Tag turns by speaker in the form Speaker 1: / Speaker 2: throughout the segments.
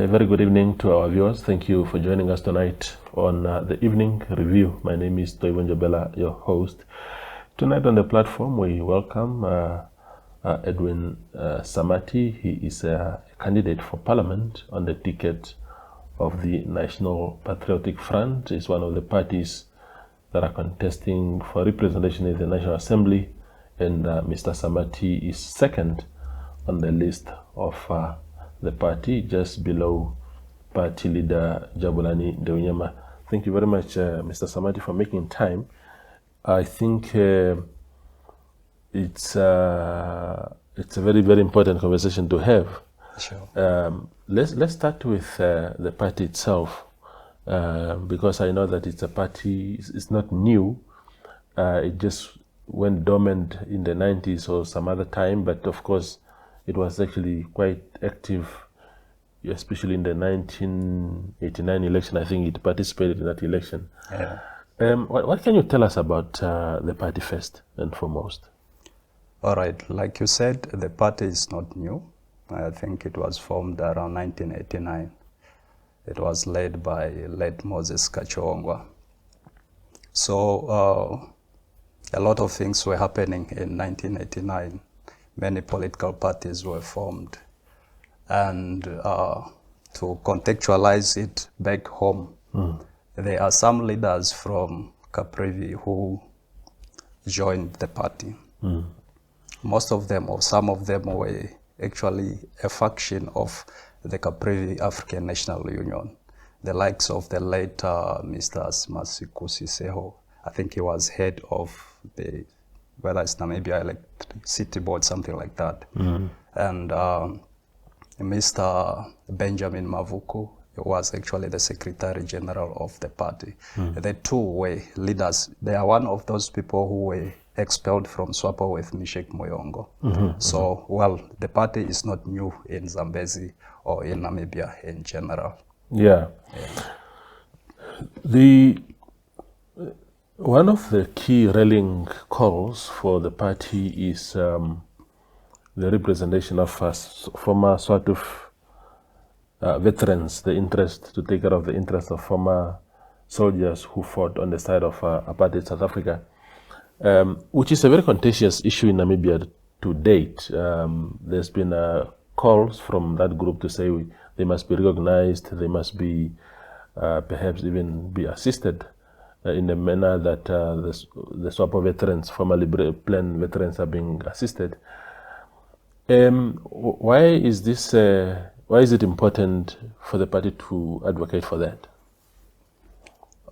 Speaker 1: A very good evening to our viewers. Thank you for joining us tonight on the Evening Review. My name is Toibon, your host. Tonight on the platform, we welcome Edwin Samati. He is a candidate for Parliament on the ticket of the National Patriotic Front. It's one of the parties that are contesting for representation in the National Assembly, and Mr. Samati is second on the list of the party, just below party leader Jabulani Deunyama. Thank you very much, Mr. Samati, for making time. I think it's a very, very important conversation to have.
Speaker 2: Sure.
Speaker 1: Let's start with the party itself, because I know that it's a party. It's not new. It just went dormant in the 90s or some other time, but of course it was actually quite active, especially in the 1989 election. I think it participated in that election.
Speaker 2: Yeah.
Speaker 1: What can you tell us about the party first and foremost?
Speaker 2: All right. Like you said, the party is not new. I think it was formed around 1989. It was led by late Moses Kachongwa. So a lot of things were happening in 1989. Many political parties were formed. And to contextualize it back home, there are some leaders from Caprivi who joined the party. Most of them, or some of them, were actually a faction of the Caprivi African National Union. The likes of the late Mr. Masiku. I think he was head of the, whether it's Namibia Electricity Board, something like that. And Mr. Benjamin Mavuku was actually the Secretary General of the party. The two were leaders. They are one of those people who were expelled from SWAPO with Mishek Moyongo. So, well, the party is not new in Zambezi or in Namibia in general.
Speaker 1: Yeah. One of the key rallying calls for the party is the representation of former SWATF veterans, the interest to take care of the interests of former soldiers who fought on the side of apartheid South Africa, which is a very contentious issue in Namibia to date. There's been calls from that group to say they must be recognized, they must be perhaps even be assisted in the manner that the SWAPO veterans, former Plan veterans, are being assisted. Why is this? Why is it important for the party to advocate for that?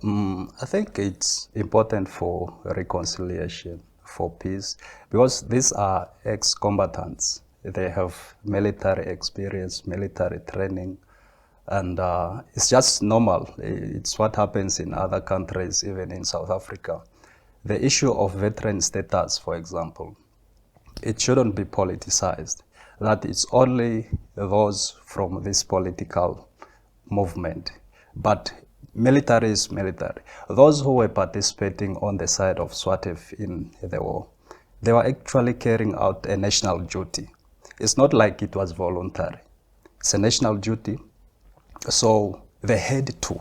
Speaker 2: I think it's important for reconciliation, for peace, because these are ex-combatants. They have military experience, military training, and it's just normal. It's what happens in other countries, even in South Africa. The issue of veteran status, for example, it shouldn't be politicized. That it's only those from this political movement. But military is military. Those who were participating on the side of SWATF in the war, they were actually carrying out a national duty. It's not like it was voluntary. It's a national duty. So they had to.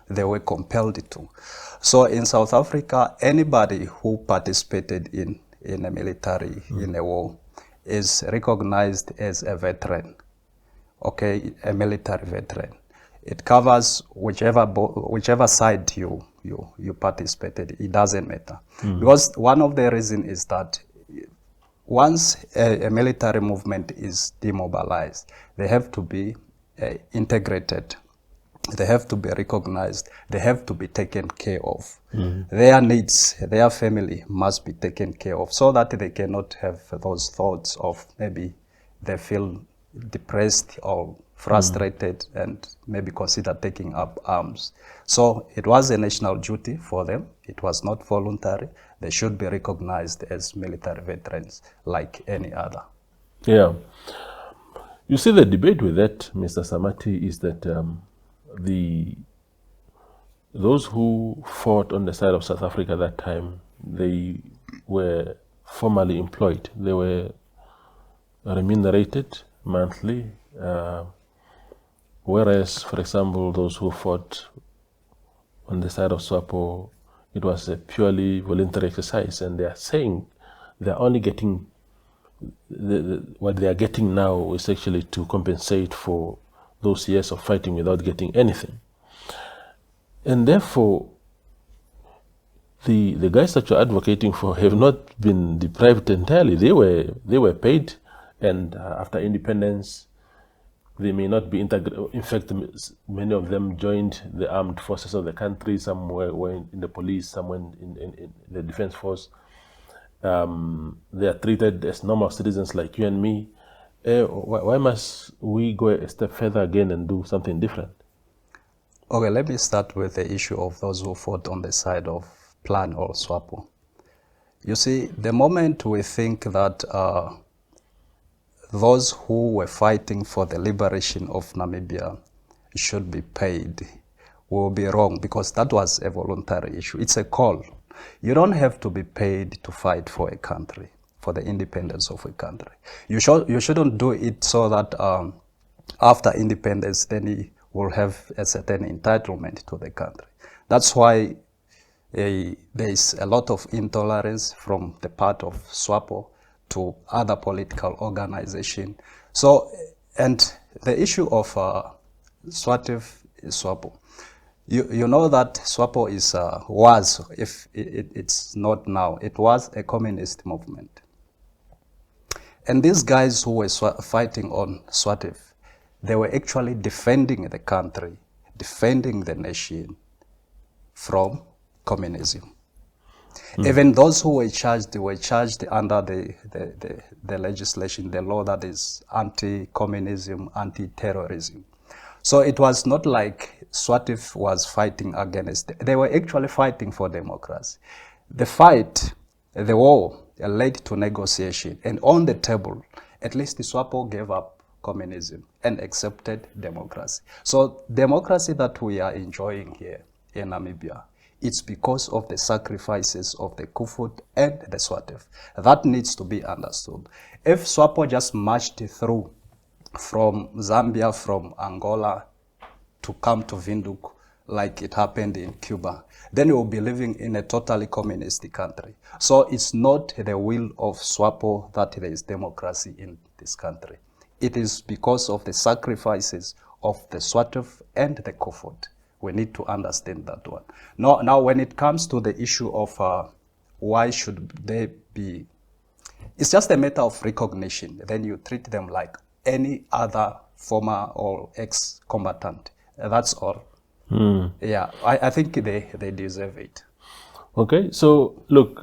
Speaker 2: They were compelled to. So in South Africa, anybody who participated in a military, in a war, is recognized as a veteran, okay, a military veteran. It covers whichever side you participated. It doesn't matter. Because one of the reasons is that once a military movement is demobilized, they have to be integrated. They have to be recognized. They have to be taken care of. Their needs, their family must be taken care of so that they cannot have those thoughts of maybe they feel depressed or frustrated and maybe consider taking up arms. So it was a national duty for them. It was not voluntary. They should be recognized as military veterans like any other.
Speaker 1: Yeah. You see, the debate with that, Mr. Samati, is that those who fought on the side of South Africa at that time, they were formally employed. They were remunerated monthly. Whereas, for example, those who fought on the side of SWAPO, it was a purely voluntary exercise, and they are saying they're only getting what they are getting now is actually to compensate for those years of fighting without getting anything. And therefore, the guys that you're advocating for have not been deprived entirely. They were paid, and after independence, they may not be integrated. In fact, many of them joined the armed forces of the country. Some were in the police, some were in the defense force. They are treated as normal citizens like you and me. Why must we go a step further again and do something different?
Speaker 2: Okay, let me start with the issue of those who fought on the side of Plan or SWAPO. You see, the moment we think that those who were fighting for the liberation of Namibia should be paid, we will be wrong, because that was a voluntary issue. It's a call. You don't have to be paid to fight for a country, for the independence of a country. You shouldn't do it so that after independence, then you will have a certain entitlement to the country. That's why there is a lot of intolerance from the part of SWAPO to other political organizations. So, and the issue of SWATF is SWAPO. You know that SWAPO was, if it's not now, it was a communist movement. And these guys who were fighting on SWATF, they were actually defending the country, defending the nation from communism. Even those who were charged under the legislation, the law that is anti-communism, anti-terrorism. So it was not like SWATF was fighting against, they were actually fighting for democracy. The fight, the war led to negotiation, and on the table, at least the SWAPO gave up communism and accepted democracy. So democracy that we are enjoying here in Namibia, it's because of the sacrifices of the Koevoet and the SWATF. That needs to be understood. If SWAPO just marched through from Zambia, from Angola, to come to Windhoek, like it happened in Cuba, then we will be living in a totally communist country. So it's not the will of SWAPO that there is democracy in this country. It is because of the sacrifices of the SWATF and the Koevoet. We need to understand that one. Now, when it comes to the issue of why should they be, it's just a matter of recognition. Then you treat them like any other former or ex-combatant. That's all. Yeah, I think they deserve it.
Speaker 1: Okay, so look,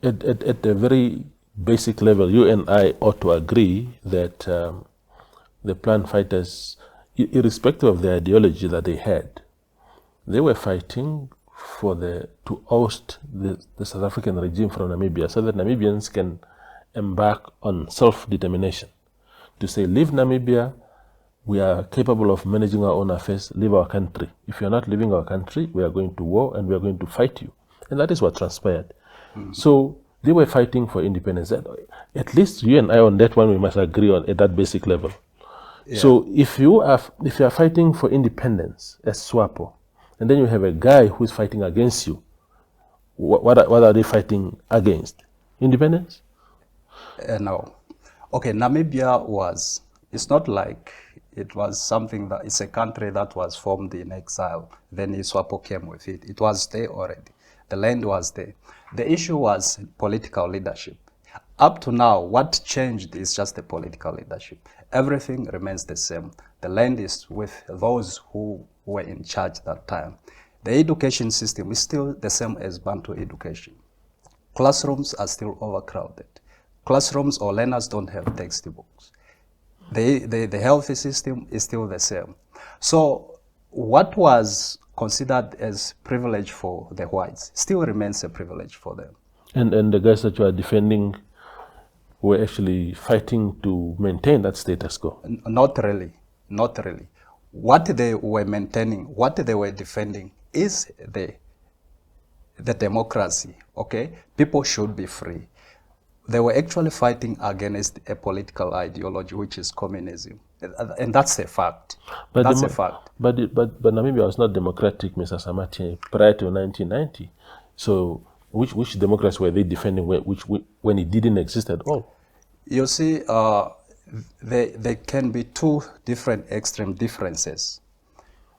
Speaker 1: at a very basic level, you and I ought to agree that the Plan fighters, irrespective of the ideology that they had, they were fighting for to oust the South African regime from Namibia so that Namibians can embark on self-determination. To say, leave Namibia, we are capable of managing our own affairs, leave our country. If you're not leaving our country, we are going to war and we are going to fight you. And that is what transpired. So they were fighting for independence. At least you and I on that one, we must agree on at that basic level. Yeah. So if you are fighting for independence as SWAPO, and then you have a guy who is fighting against you, what are they fighting against? Independence?
Speaker 2: No. Okay, Namibia it's not like it was something that, it's a country that was formed in exile. Then SWAPO came with it. It was there already. The land was there. The issue was political leadership. Up to now, what changed is just the political leadership. Everything remains the same. The land is with those who were in charge that time. The education system is still the same as Bantu education. Classrooms are still overcrowded. Classrooms or learners don't have textbooks. The health system is still the same. So what was considered as privilege for the whites still remains a privilege for them.
Speaker 1: And the guys that you are defending were actually fighting to maintain that status quo?
Speaker 2: Not really. Not really. What they were maintaining, what they were defending is the democracy, okay? People should be free. they were actually fighting against a political ideology, which is communism. And that's a fact.
Speaker 1: But
Speaker 2: that's a fact.
Speaker 1: But Namibia was not democratic, Mr. Samati, prior to 1990. So which democracy were they defending when it didn't exist at all?
Speaker 2: You see, there can be two different extreme differences.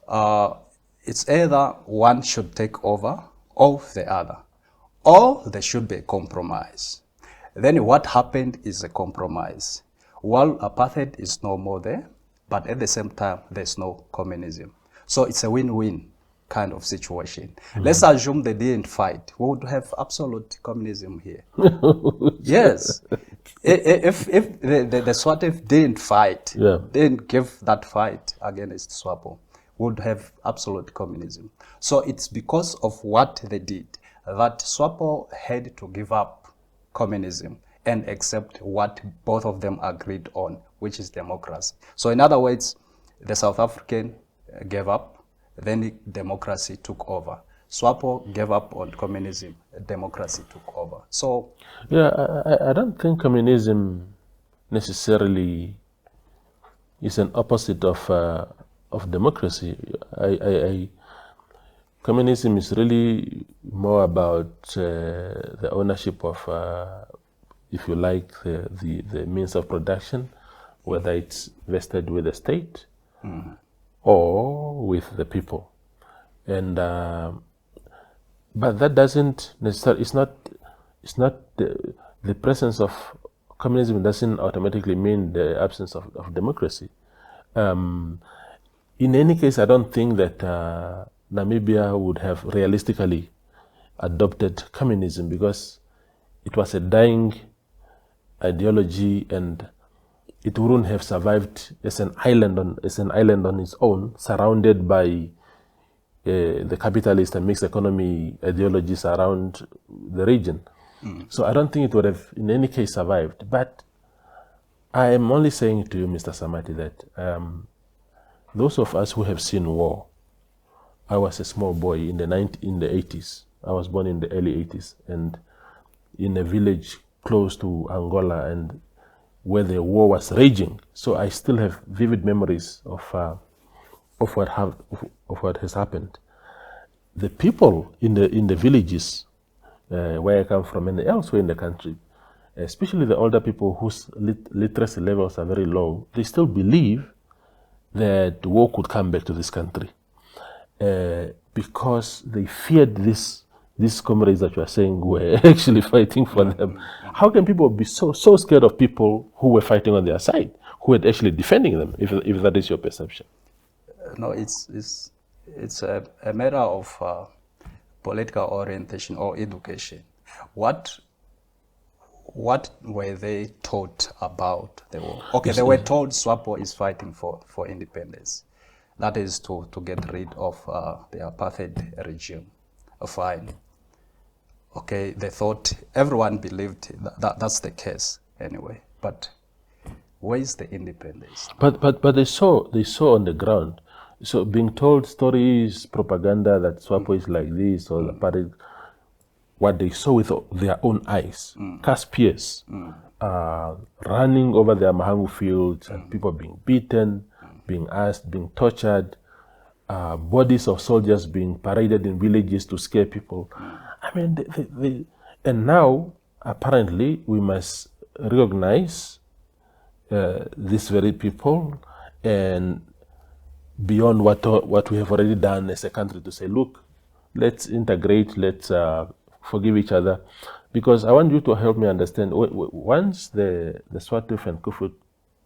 Speaker 2: It's either one should take over or the other, or there should be a compromise. Then what happened is a compromise. Well, apartheid is no more there, but at the same time, there's no communism. So it's a win-win kind of situation. Let's assume they didn't fight. We would have absolute communism here. Yes. If the SWATF didn't fight, didn't give that fight against SWAPO, we would have absolute communism. So it's because of what they did that SWAPO had to give up communism and accept what both of them agreed on, which is democracy. So in other words, the South African gave up, then democracy took over. SWAPO gave up on communism, democracy took over. So
Speaker 1: yeah, I don't think communism necessarily is an opposite of democracy. Communism is really more about the ownership of, if you like, the means of production, whether it's vested with the state or with the people. And but that doesn't necessarily, it's not the presence of communism doesn't automatically mean the absence of democracy. In any case, I don't think that Namibia would have realistically adopted communism because it was a dying ideology and it wouldn't have survived as an island on its own, surrounded by the capitalist and mixed economy ideologies around the region. So I don't think it would have in any case survived. But I am only saying to you, Mr. Samati, that those of us who have seen war, I was a small boy in the 80s. I was born in the early 80s, and in a village close to Angola, and where the war was raging. So I still have vivid memories of what has happened. The people in the villages where I come from and elsewhere in the country, especially the older people whose literacy levels are very low, they still believe that war could come back to this country because they feared these comrades that you are saying were actually fighting for them. How can people be so scared of people who were fighting on their side, who were actually defending them, if that is your perception?
Speaker 2: No, it's a matter of political orientation or education. What were they taught about the war? Okay, they were told SWAPO is fighting for independence. That is to get rid of the apartheid regime. Fine. Okay, they thought, everyone believed that's the case anyway. But where is the independence?
Speaker 1: But they saw on the ground. So being told stories, propaganda that SWAPO is like this or apartheid, what they saw with their own eyes, Caspiers running over their Mahangu fields and people being beaten, being asked, being tortured, bodies of soldiers being paraded in villages to scare people. I mean, and now apparently we must recognize these very people and beyond what we have already done as a country to say, look, let's integrate, let's forgive each other. Because I want you to help me understand, once the SWATF and Koevoet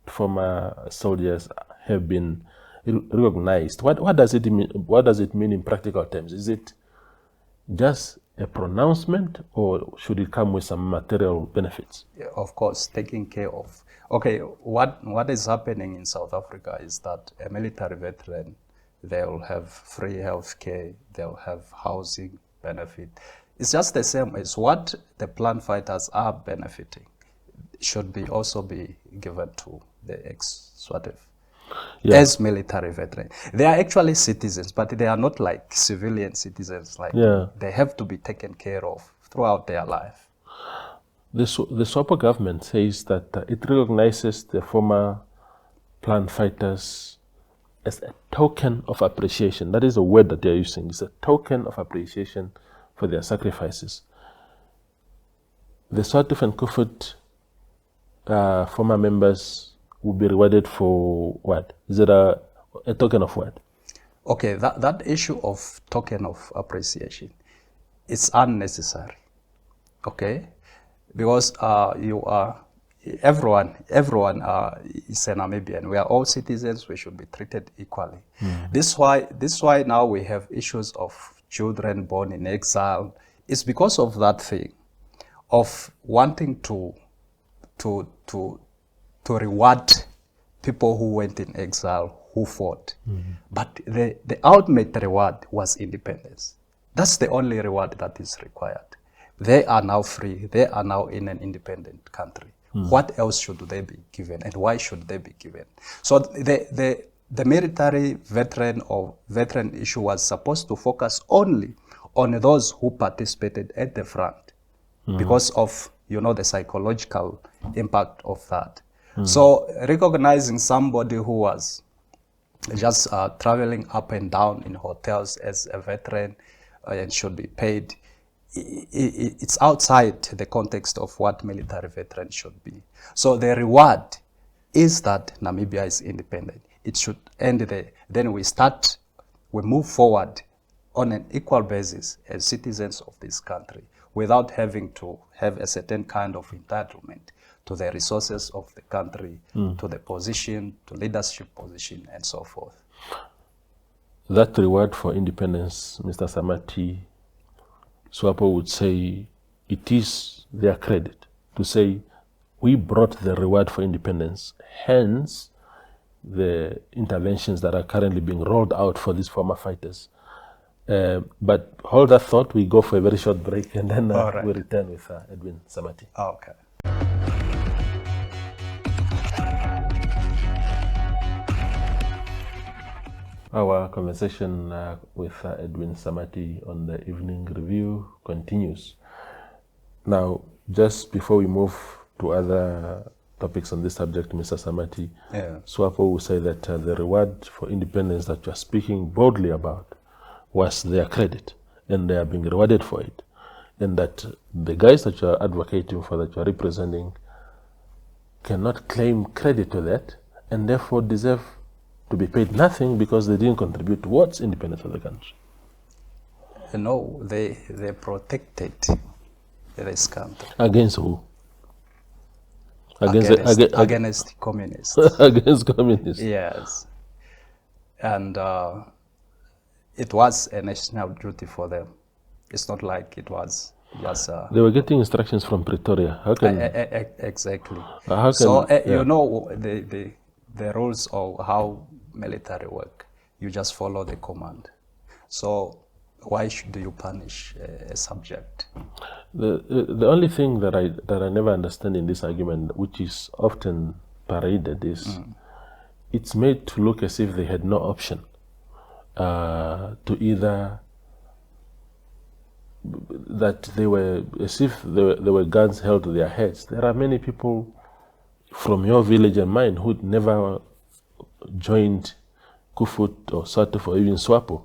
Speaker 1: former soldiers have been recognized, what does it mean? What does it mean in practical terms? Is it just a pronouncement, or should it come with some material benefits?
Speaker 2: Yeah, of course, taking care of. Okay, what is happening in South Africa is that a military veteran, they'll have free health care, they'll have housing benefit. It's just the same as what the plant fighters are benefiting should also be given to the ex-SWATF. Yeah. As military veterans. They are actually citizens, but they are not like civilian citizens. Like they have to be taken care of throughout their life.
Speaker 1: The SWAPO government says that it recognizes the former plan fighters as a token of appreciation. That is a word that they're using. It's a token of appreciation for their sacrifices. The SWATF and Koevoet former members will be rewarded for what? Is it a token of what?
Speaker 2: Okay, that issue of token of appreciation is unnecessary. Okay, because everyone is a Namibian. We are all citizens. We should be treated equally. This why now we have issues of children born in exile. It's because of that thing, of wanting to reward people who went in exile, who fought. But the ultimate reward was independence. That's the only reward that is required. They are now free. They are now in an independent country. What else should they be given, and why should they be given? So the military veteran issue was supposed to focus only on those who participated at the front, because of the psychological impact of that. So recognizing somebody who was just traveling up and down in hotels as a veteran and should be paid, it's outside the context of what military veterans should be. So the reward is that Namibia is independent. It should end there. Then we move forward on an equal basis as citizens of this country, without having to have a certain kind of entitlement to the resources of the country, to the position, to leadership position, and so forth.
Speaker 1: That reward for independence, Mr. Samati, SWAPO would say it is their credit to say we brought the reward for independence, hence the interventions that are currently being rolled out for these former fighters. But hold that thought, we go for a very short break, and then we return with Edwin Samati.
Speaker 2: Okay.
Speaker 1: Our conversation with Edwin Samati on the evening review continues. Now, just before we move to other topics on this subject, Mr. Samati, SWAPO will say that the reward for independence that you are speaking boldly about was their credit, and they are being rewarded for it. And that the guys that you are advocating for, that you are representing, cannot claim credit to that, and therefore deserve to be paid nothing because they didn't contribute towards independence of the country.
Speaker 2: No, they protected this country.
Speaker 1: Against who?
Speaker 2: Against communists.
Speaker 1: Against communists.
Speaker 2: Yes. And it was a national duty for them. It's not like it was just...
Speaker 1: they were getting instructions from Pretoria. How can...
Speaker 2: exactly.
Speaker 1: How can,
Speaker 2: so, you know, the rules of how military work, you just follow the command. So why should you punish a subject?
Speaker 1: The only thing that I never understand in this argument, which is often paraded, is it's made to look as if they had no option to either, that they were, as if there were guns held to their heads. There are many people from your village and mine who'd never joined Koevoet or SWATF or even SWAPO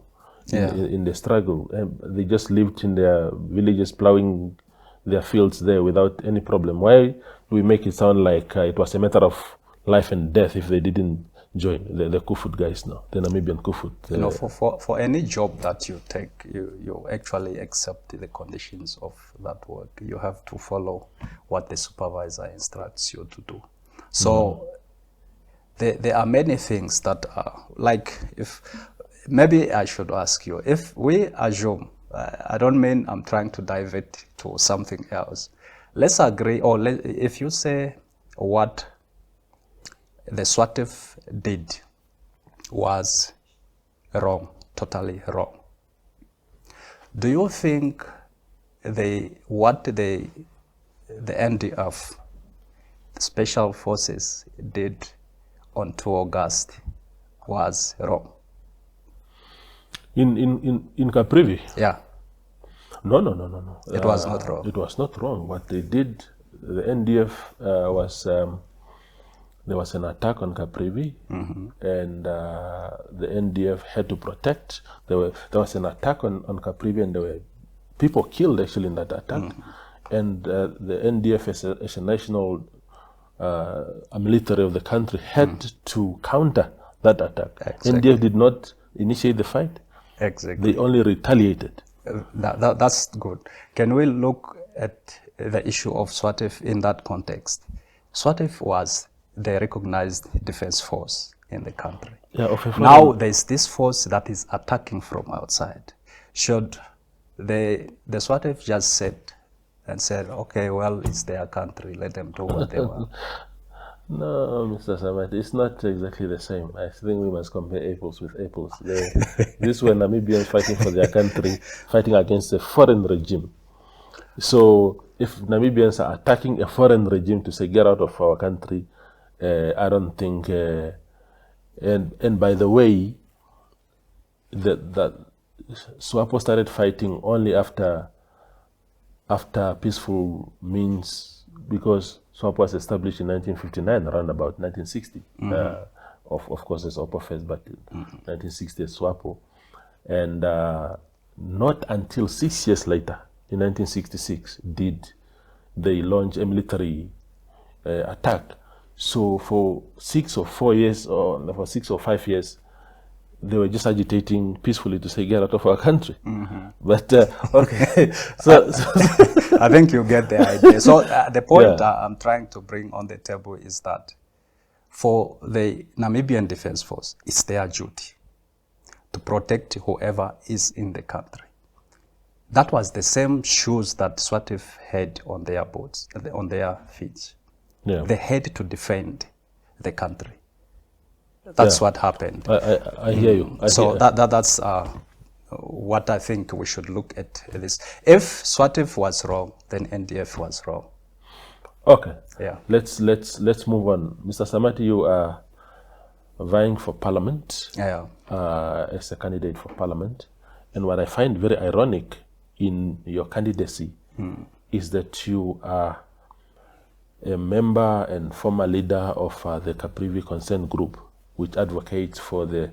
Speaker 1: in the struggle. They just lived in their villages, plowing their fields there without any problem. Why do we make it sound like it was a matter of life and death if they didn't join the Koevoet guys now, the Namibian Koevoet?
Speaker 2: You know, for any job that you take, you actually accept the conditions of that work. You have to follow what the supervisor instructs you to do. So there are many things that are like, if maybe I should ask you, if we assume, I don't mean I'm trying to divert to something else. Let's agree, or if you say what the SWATF did was wrong, totally wrong, do you think what the NDF, the Special Forces, did on 2 August was wrong?
Speaker 1: In Caprivi?
Speaker 2: Yeah.
Speaker 1: No.
Speaker 2: It was not wrong.
Speaker 1: It was not wrong. What they did, the NDF there was an attack on Caprivi, and the NDF had to protect. There was an attack on Caprivi, and there were people killed actually in that attack. And the NDF, as a national military of the country, had to counter that attack.
Speaker 2: Exactly.
Speaker 1: NDF did not initiate the fight.
Speaker 2: Exactly.
Speaker 1: They only retaliated.
Speaker 2: That's good. Can we look at the issue of SWATF in that context? SWATF was the recognized defense force in the country.
Speaker 1: Yeah,
Speaker 2: now there's this force that is attacking from outside. Should the SWATF just said, okay, well, it's their country, let them do what they want?
Speaker 1: No, Mr. Samati, it's not exactly the same. I think we must compare apples with apples. These were Namibians fighting for their country, fighting against a foreign regime. So if Namibians are attacking a foreign regime to say, get out of our country, I don't think, and by the way, that SWAPO started fighting only after peaceful means, because SWAPO was established in 1959, around about 1960. Of course, it's OPO first, but 1960 is SWAPO. And not until 6 years later, in 1966, did they launch a military attack. So for 6 or 4 years, or for 6 or 5 years, they were just agitating peacefully to say, get out of our country. But, okay. so
Speaker 2: I think you get the idea. So the point I'm trying to bring on the table is that for the Namibian Defense Force, it's their duty to protect whoever is in the country. That was the same shoes that SWATF had on their boats, on their feet.
Speaker 1: Yeah.
Speaker 2: They had to defend the country. That's what happened.
Speaker 1: I hear you.
Speaker 2: That's what I think we should look at this. If SWATF was wrong, then NDF was wrong.
Speaker 1: Okay.
Speaker 2: Yeah.
Speaker 1: Let's move on. Mr. Samati, you are vying for parliament.
Speaker 2: Yeah.
Speaker 1: As a candidate for parliament. And what I find very ironic in your candidacy is that you are a member and former leader of the Caprivi Concern Group, which advocates for the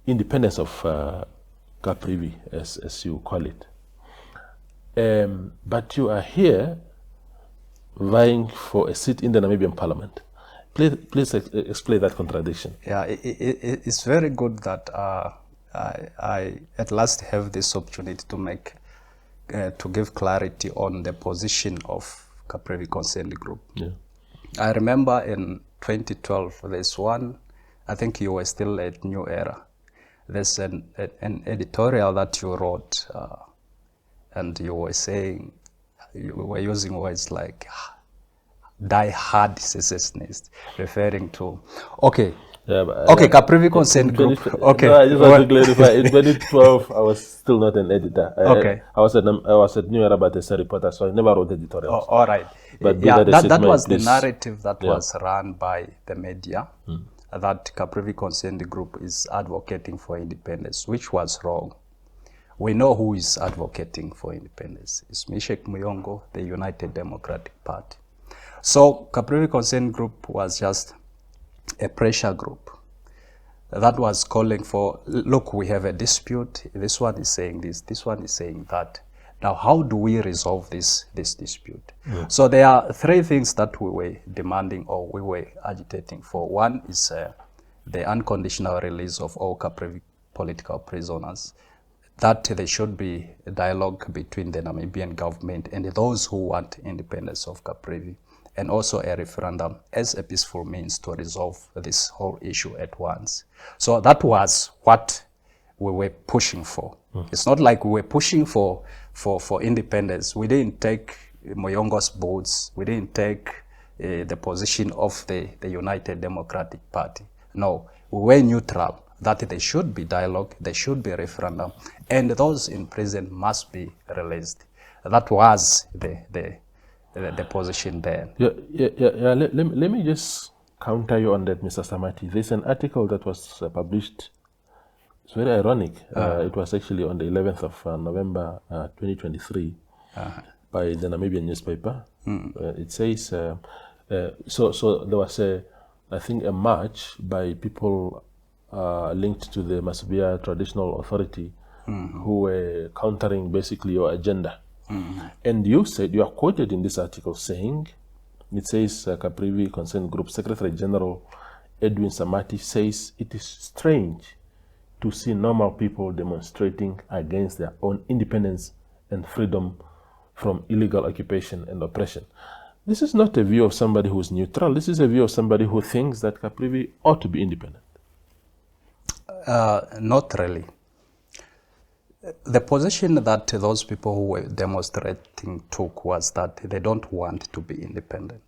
Speaker 1: independence of Caprivi, as you call it. But you are here vying for a seat in the Namibian parliament. Please explain that contradiction.
Speaker 2: Yeah, it's very good that I at last have this opportunity to give clarity on the position of Caprivi Concern Group.
Speaker 1: Yeah.
Speaker 2: I remember in 2012, there's one, I think you were still at New Era. There's an editorial that you wrote, and you were saying, you were using words like die-hard secessionists, referring to, okay, Caprivi Concern Group. Okay.
Speaker 1: No, I just want to clarify. In 2012, I was still not an editor. I was at New Era, but as a reporter, so I never wrote editorials.
Speaker 2: Oh, all right.
Speaker 1: But
Speaker 2: that was the narrative that was run by the media, that Caprivi Concern Group is advocating for independence, which was wrong. We know who is advocating for independence. It's Meshek Muyongo, the United Democratic Party. So Caprivi Concern Group was just a pressure group that was calling for, look, we have a dispute. This one is saying this one is saying that. Now, how do we resolve this dispute? So there are three things that we were demanding or we were agitating for. One is the unconditional release of all Caprivi political prisoners, that there should be a dialogue between the Namibian government and those who want independence of Caprivi, and also a referendum as a peaceful means to resolve this whole issue at once. So that was what we were pushing for. It's not like we were pushing for independence. We didn't take Moyongo's boards. We didn't take the position of the United Democratic Party. No, we were neutral, that there should be dialogue, there should be a referendum, and those in prison must be released. That was the position there.
Speaker 1: Let me just counter you on that, Mr. Samati. There's an article that was published. It's very ironic. It was actually on the 11th of November 2023 by the Namibian newspaper. It says, so there was I think a march by people linked to the Namibia Traditional Authority who were countering basically your agenda. And you said, you are quoted in this article saying, it says Caprivi Concerned Group Secretary General Edwin Samati says it is strange to see normal people demonstrating against their own independence and freedom from illegal occupation and oppression. This is not a view of somebody who is neutral. This is a view of somebody who thinks that Caprivi ought to be independent.
Speaker 2: Not really. The position that those people who were demonstrating took was that they don't want to be independent.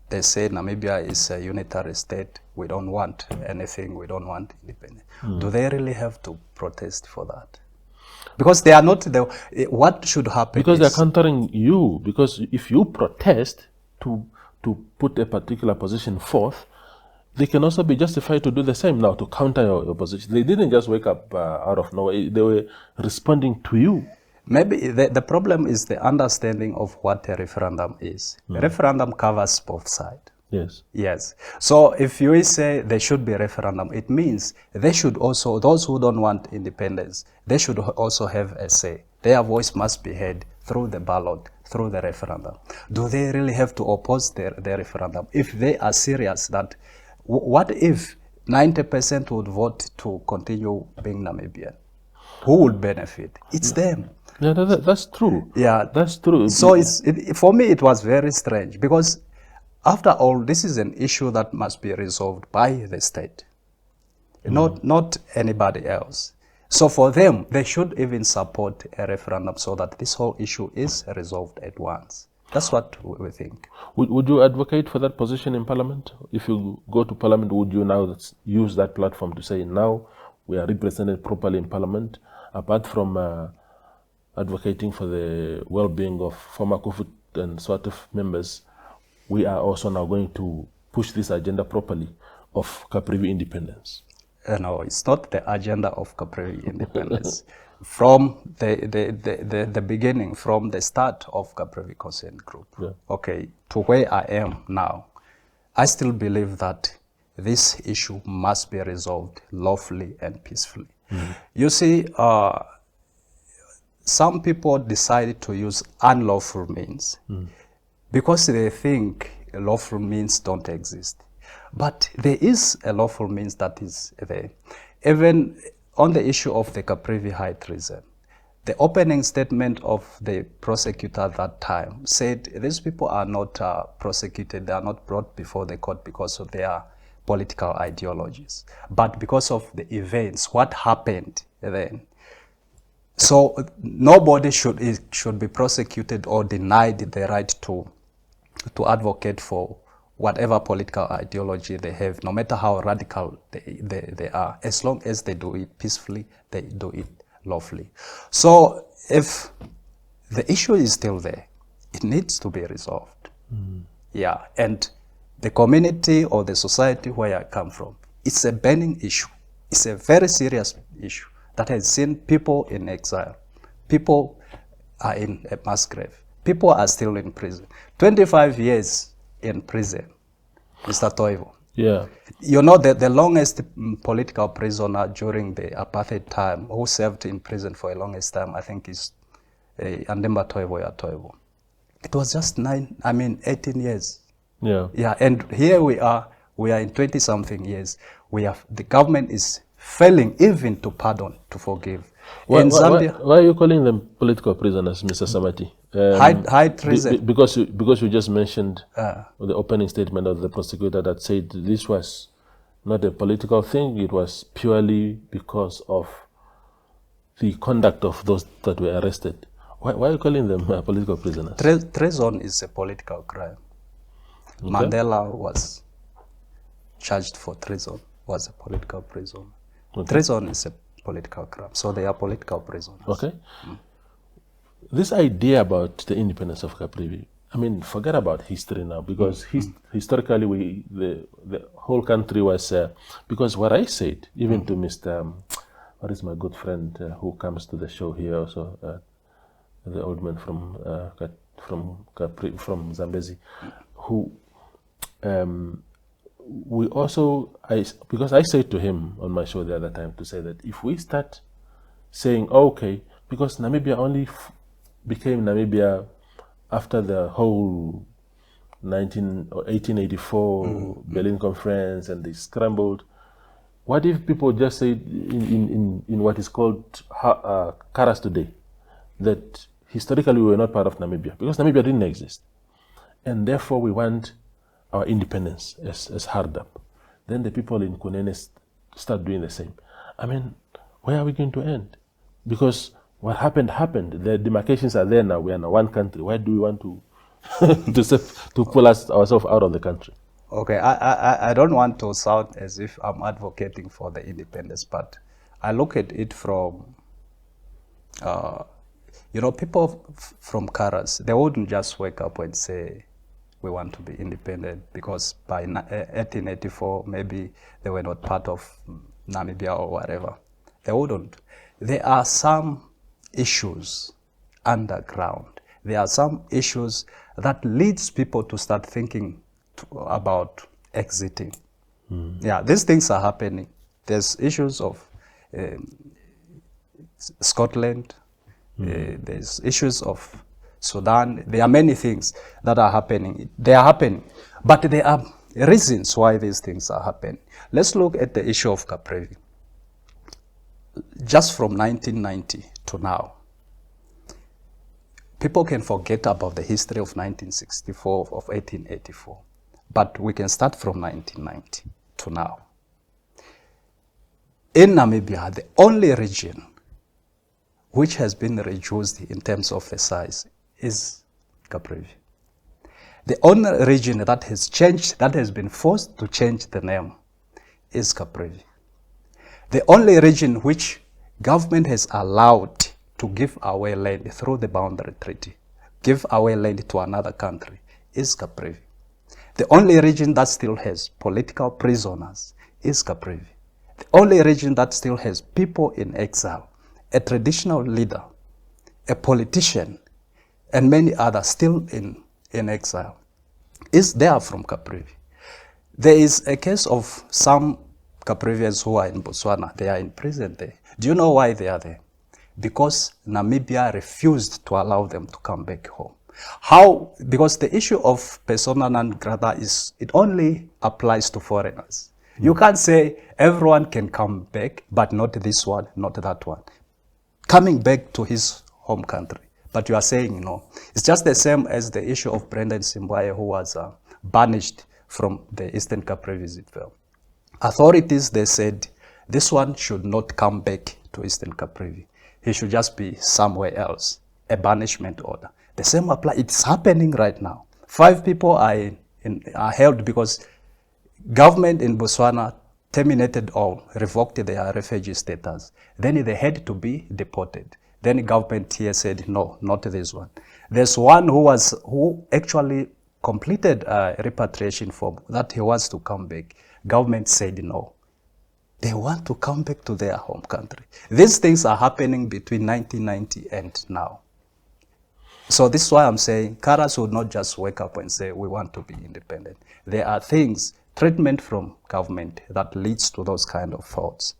Speaker 2: They say Namibia is a unitary state. We don't want anything. We don't want independence. Do they really have to protest for that? Because they are not the. What should happen?
Speaker 1: Because they are countering you. Because if you protest to put a particular position forth, they can also be justified to do the same now to counter your position. They didn't just wake up out of nowhere. They were responding to you.
Speaker 2: Maybe the problem is the understanding of what a referendum is. A referendum covers both sides.
Speaker 1: Yes.
Speaker 2: Yes. So if you say there should be a referendum, it means they should also, those who don't want independence, they should also have a say. Their voice must be heard through the ballot, through the referendum. Do they really have to oppose the referendum? If they are serious that, what if 90% would vote to continue being Namibian? Who would benefit? It's them.
Speaker 1: Yeah, that's true.
Speaker 2: Yeah,
Speaker 1: that's true.
Speaker 2: So for me, it was very strange because after all, this is an issue that must be resolved by the state, not anybody else. So for them, they should even support a referendum so that this whole issue is resolved at once. That's what we think.
Speaker 1: Would you advocate for that position in Parliament? If you go to Parliament, would you now use that platform to say, now we are represented properly in Parliament, apart from advocating for the well-being of former Koevoet and SWATF members, we are also now going to push this agenda properly of Caprivi independence?
Speaker 2: No, it's not the agenda of Caprivi independence. From the beginning, from the start of Caprivi Concerned Group, okay, to where I am now, I still believe that this issue must be resolved lawfully and peacefully. You see, some people decided to use unlawful means because they think lawful means don't exist. But there is a lawful means that is there. Even on the issue of the Caprivi high treason, the opening statement of the prosecutor at that time said these people are not prosecuted, they are not brought before the court because of their political ideologies, but because of the events, what happened then. So nobody should be prosecuted or denied the right to advocate for whatever political ideology they have, no matter how radical they are, as long as they do it peacefully, they do it lawfully. So if the issue is still there, it needs to be resolved. Yeah, and the community or the society where I come from, it's a burning issue. It's a very serious issue that has seen people in exile. People are in a mass grave. People are still in prison. 25 years in prison, Mr. Toivo.
Speaker 1: Yeah.
Speaker 2: You know, the longest political prisoner during the apartheid time who served in prison for the longest time, I think is Andemba Toivo. It was just 18 years.
Speaker 1: Yeah.
Speaker 2: Yeah, and here we are in 20-something years. The government is failing even to pardon, to forgive.
Speaker 1: Why,
Speaker 2: in Zambia,
Speaker 1: why are you calling them political prisoners, Mr. Samati?
Speaker 2: High treason.
Speaker 1: Because you just mentioned the opening statement of the prosecutor that said this was not a political thing, it was purely because of the conduct of those that were arrested. Why are you calling them political prisoners?
Speaker 2: Treason is a political crime. Okay. Mandela was charged for treason, was a political prisoner. Okay. Treason is a political crime, so they are political prisoners.
Speaker 1: Okay. This idea about the independence of Caprivi, I mean, forget about history now, because historically the whole country was, because what I said, even to Mr. What is my good friend who comes to the show here also, the old man from Zambezi, who we also, because I said to him on my show the other time to say that if we start saying, okay, because Namibia only became Namibia after the whole 1884 Berlin Conference, and they scrambled. What if people just say in what is called Karas today, that historically we were not part of Namibia, because Namibia didn't exist, and therefore we want our independence as hard up. Then the people in Kunene start doing the same. I mean, where are we going to end? Because what happened. The demarcations are there now. We are now one country. Why do we want to to pull ourselves out of the country?
Speaker 2: Okay, I don't want to sound as if I'm advocating for the independence, but I look at it from, people from Karas, they wouldn't just wake up and say, we want to be independent, because by 1884, maybe they were not part of Namibia or whatever. They wouldn't. There are some issues underground. There are some issues that leads people to start thinking about exiting. Yeah, these things are happening. There's issues of Scotland. There's issues of Sudan. There are many things that are happening. They are happening, but there are reasons why these things are happening. Let's look at the issue of Caprivi. Just from 1990 to now, people can forget about the history of 1964, of 1884, but we can start from 1990 to now. In Namibia, the only region which has been reduced in terms of the size is Caprivi. The only region that has changed, that has been forced to change the name, is Caprivi. The only region which government has allowed to give away land through the boundary treaty, give away land to another country, is Caprivi. The only region that still has political prisoners is Caprivi. The only region that still has people in exile, a traditional leader, a politician, and many others still in exile, is there from Caprivi. There is a case of some Caprivians who are in Botswana. They are in prison there. Do you know why they are there? Because Namibia refused to allow them to come back home. How? Because the issue of persona non grata is, it only applies to foreigners. You can't say everyone can come back, but not this one, not that one. Coming back to his home country. But you are saying, it's just the same as the issue of Brendan Simbaye, who was banished from the Eastern Caprivi Strip. Authorities, they said, this one should not come back to Eastern Caprivi. He should just be somewhere else, a banishment order. The same applies. It's happening right now. 5 people are held because government in Botswana terminated or revoked their refugee status. Then they had to be deported. Then the government here said, no, not this one. There's one who actually completed a repatriation form that he wants to come back. Government said no. They want to come back to their home country. These things are happening between 1990 and now. So this is why I'm saying Karas would not just wake up and say, we want to be independent. There are things, treatment from government that leads to those kind of thoughts.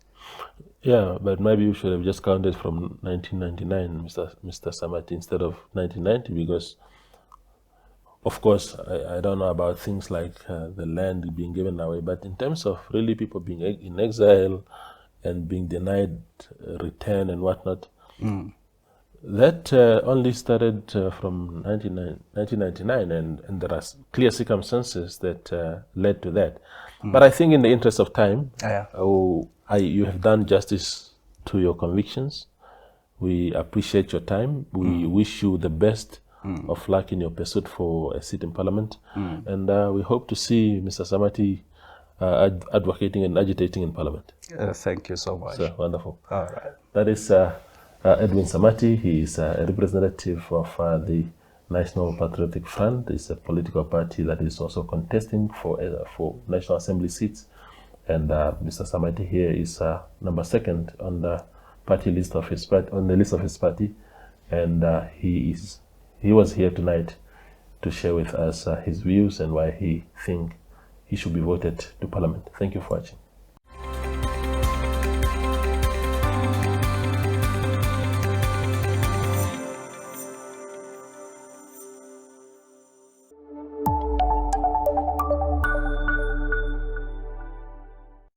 Speaker 1: Yeah, but maybe you should have just counted from 1999, Mr. Samati, instead of 1990, because, of course, I don't know about things like the land being given away, but in terms of really people being in exile and being denied return and whatnot, that only started from 1999, and there are clear circumstances that led to that. But I think in the interest of time, you have done justice to your convictions. We appreciate your time. We wish you the best of luck in your pursuit for a seat in Parliament. And we hope to see Mr. Samati advocating and agitating in Parliament.
Speaker 2: Thank you so much.
Speaker 1: So, wonderful.
Speaker 2: All right.
Speaker 1: That is Edwin Samati. He is a representative of the National Patriotic Front. It's a political party that is also contesting for National Assembly seats. And Mr. Samati here is number 2nd on the party list of his party, and he he was here tonight to share with us his views and why he thinks he should be voted to Parliament. Thank you for watching.